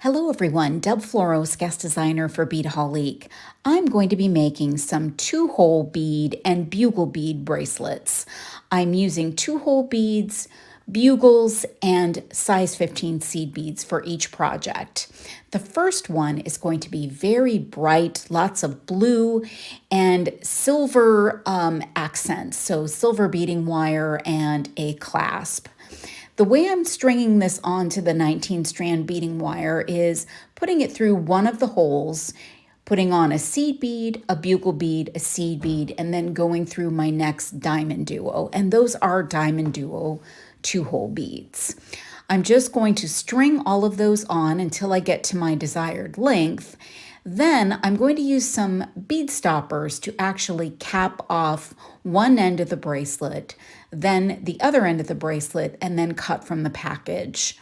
Hello everyone, Deb Floros, guest designer for Beadholique. I'm going to be making some 2-hole bead and bugle bead bracelets. I'm using 2-hole beads, bugles, and size 15 seed beads for each project. The first one is going to be very bright, lots of blue and silver accents, so silver beading wire and a clasp. The way I'm stringing this onto the 19 strand beading wire is putting it through one of the holes, putting on a seed bead, a bugle bead, a seed bead, and then going through my next diamond duo. And those are diamond duo 2-hole beads. I'm just going to string all of those on until I get to my desired length. Then I'm going to use some bead stoppers to actually cap off one end of the bracelet, then the other end of the bracelet, and then cut from the package.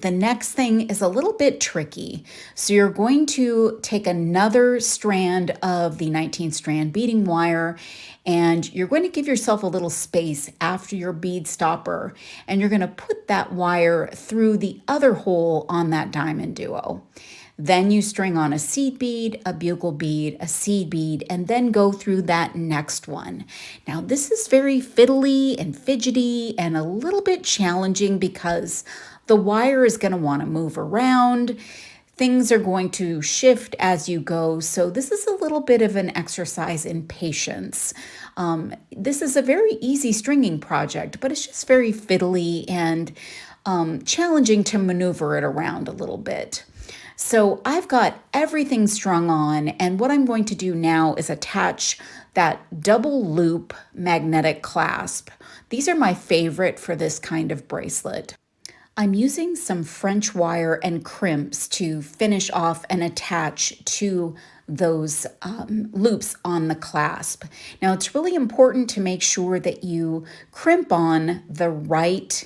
The next thing is a little bit tricky. So you're going to take another strand of the 19 strand beading wire and you're going to give yourself a little space after your bead stopper, and you're going to put that wire through the other hole on that diamond duo. Then you string on a seed bead, a bugle bead, a seed bead, and then go through that next one. Now this is very fiddly and fidgety and a little bit challenging because the wire is going to want to move around. Things are going to shift as you go, so this is a little bit of an exercise in patience. This is a very easy stringing project, but it's just very fiddly and challenging to maneuver it around a little bit. So I've got everything strung on, and what I'm going to do now is attach that double loop magnetic clasp. These are my favorite for this kind of bracelet. I'm using some French wire and crimps to finish off and attach to those loops on the clasp. Now it's really important to make sure that you crimp on the right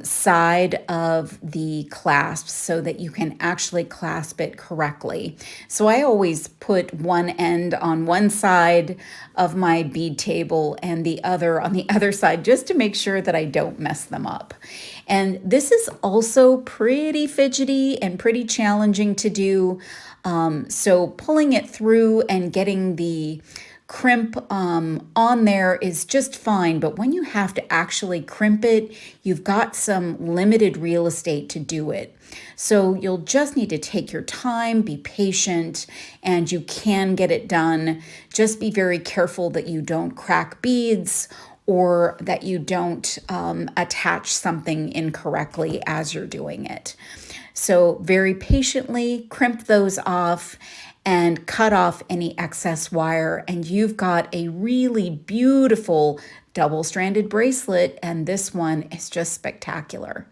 side of the clasp so that you can actually clasp it correctly. So I always put one end on one side of my bead table and the other on the other side, just to make sure that I don't mess them up. And this is also pretty fidgety and pretty challenging to do. So pulling it through and getting the crimp on there is just fine, but when you have to actually crimp it, you've got some limited real estate to do it. So you'll just need to take your time, be patient, and you can get it done. Just be very careful that you don't crack beads or that you don't attach something incorrectly as you're doing it. So very patiently crimp those off and cut off any excess wire, and you've got a really beautiful double-stranded bracelet, and this one is just spectacular.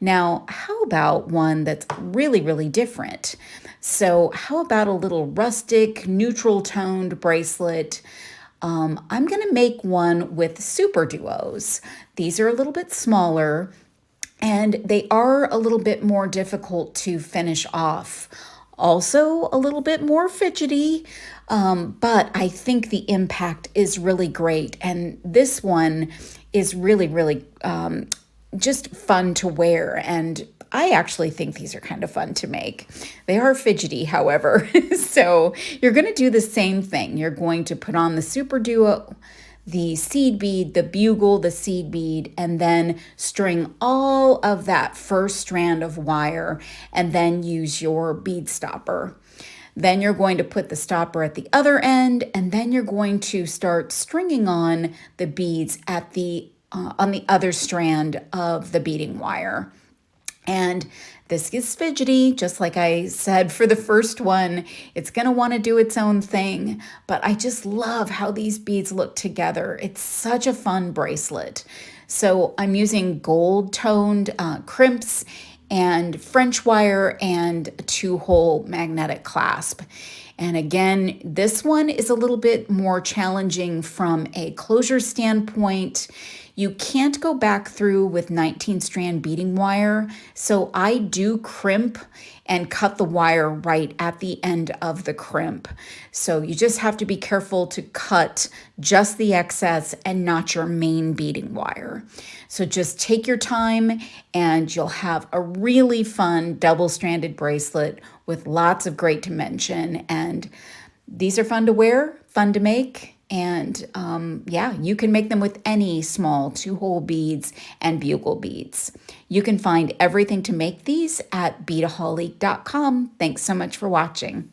Now, how about one that's really, really different? So how about a little rustic, neutral-toned bracelet? I'm going to make one with super duos. These are a little bit smaller, and they are a little bit more difficult to finish off. Also a little bit more fidgety, but I think the impact is really great. And this one is really, really just fun to wear. And I actually think these are kind of fun to make. They are fidgety, however. So you're going to do the same thing. You're going to put on the super duo, the seed bead, the bugle, the seed bead, and then string all of that first strand of wire and then use your bead stopper. Then you're going to put the stopper at the other end, and then you're going to start stringing on the beads at on the other strand of the beading wire. And this is fidgety, just like I said for the first one. It's going to want to do its own thing, but I just love how these beads look together. It's such a fun bracelet. So I'm using gold-toned crimps and French wire and a 2-hole magnetic clasp. And again, this one is a little bit more challenging from a closure standpoint. You can't go back through with 19 strand beading wire, so I do crimp and cut the wire right at the end of the crimp. So you just have to be careful to cut just the excess and not your main beading wire. So just take your time and you'll have a really fun double-stranded bracelet with lots of great dimension. And these are fun to wear, fun to make, and yeah, you can make them with any small 2-hole beads and bugle beads. You can find everything to make these at beadaholique.com. Thanks so much for watching.